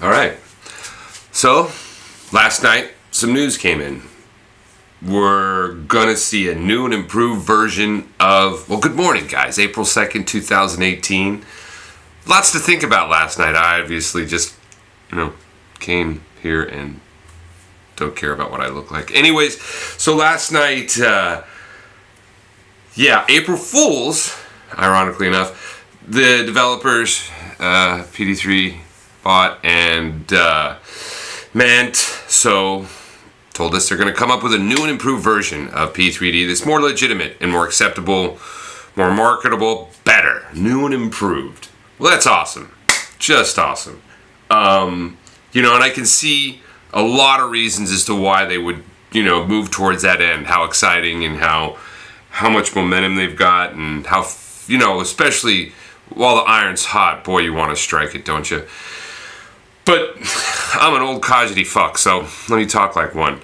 All right. So, last night, some news came in. We're gonna see a new and improved version of, well, good morning, guys. April 2nd, 2018. Lots to think about last night. I obviously just, came here and don't care about what I look like. Anyways, so last night, April Fools, ironically enough, the developers, P3D bought and told us they're going to come up with a new and improved version of P3D that's more legitimate and more acceptable, more marketable, better, new and improved. Well, that's awesome. Just awesome. And I can see a lot of reasons as to why they would, move towards that end. How exciting and how much momentum they've got, and how, especially while the iron's hot, boy, you want to strike it, don't you? But I'm an old codgety fuck, so let me talk like one.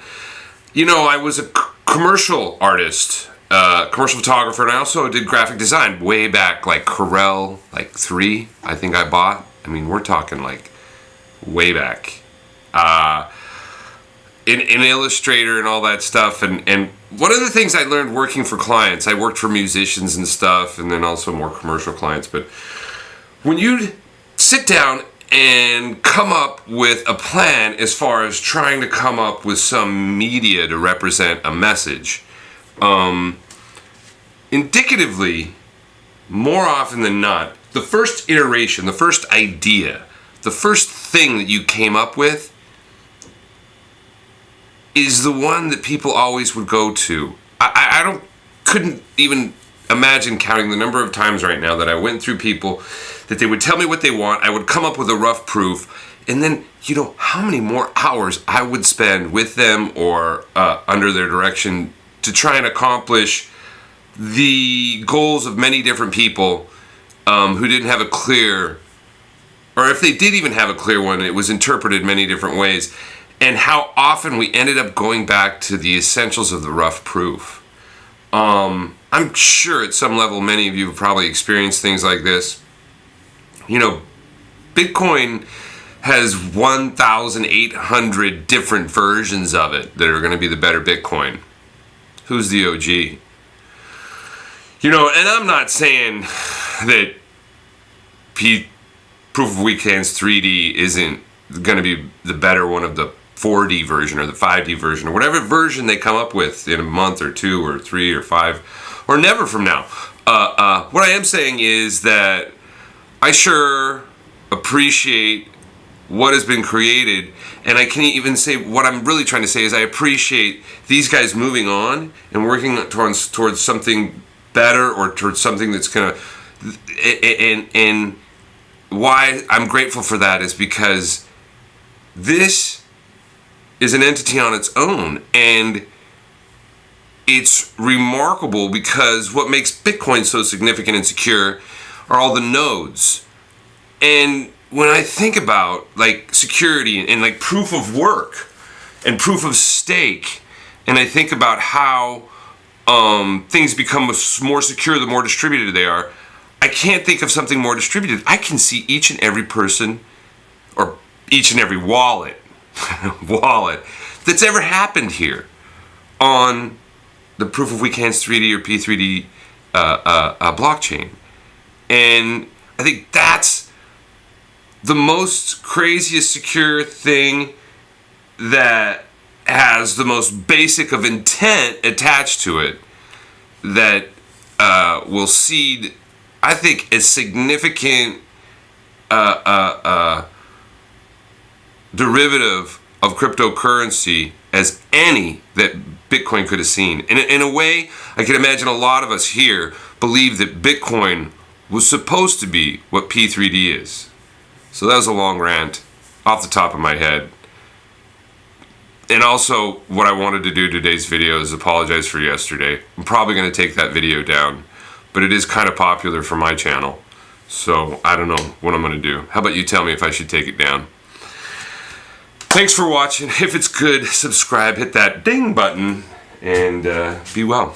I was a commercial artist, commercial photographer, and I also did graphic design way back, like Corel, 3, I think I bought. I mean, we're talking way back. In Illustrator and all that stuff, and one of the things I learned working for clients, I worked for musicians and stuff, and then also more commercial clients, but when you sit down and come up with a plan as far as trying to come up with some media to represent a message, indicatively, more often than not, the first iteration, the first idea, the first thing that you came up with is the one that people always would go to. I couldn't even imagine counting the number of times right now that I went through people that they would tell me what they want, I would come up with a rough proof, and then, how many more hours I would spend with them or under their direction to try and accomplish the goals of many different people who didn't have a clear, or if they did even have a clear one, it was interpreted many different ways, and how often we ended up going back to the essentials of the rough proof. I'm sure at some level many of you have probably experienced things like this. Bitcoin has 1,800 different versions of it that are going to be the better Bitcoin. Who's the OG? And I'm not saying that PoWH3D isn't going to be the better one of the 4D version or the 5D version or whatever version they come up with in a month or 2 or 3 or 5 or never from now. What I am saying is that I sure appreciate what has been created, and I can even say what I'm really trying to say is I appreciate these guys moving on and working towards something better or towards something that's gonna, and why I'm grateful for that is because this is an entity on its own, and it's remarkable because what makes Bitcoin so significant and secure are all the nodes. And when I think about security and proof of work and proof of stake, and I think about how things become more secure the more distributed they are, I can't think of something more distributed. I can see each and every person or each and every wallet that's ever happened here on the PoWH3D or P3D blockchain. And I think that's the most craziest secure thing that has the most basic of intent attached to it that will seed, I think, a significant derivative of cryptocurrency as any that Bitcoin could have seen. In a way, I can imagine a lot of us here believe that Bitcoin was supposed to be what P3D is. So that was a long rant off the top of my head. And also, what I wanted to do today's video is apologize for yesterday. I'm probably going to take that video down, but it is kind of popular for my channel. So I don't know what I'm going to do. How about you tell me if I should take it down? Thanks for watching. If it's good, subscribe, hit that ding button, and be well.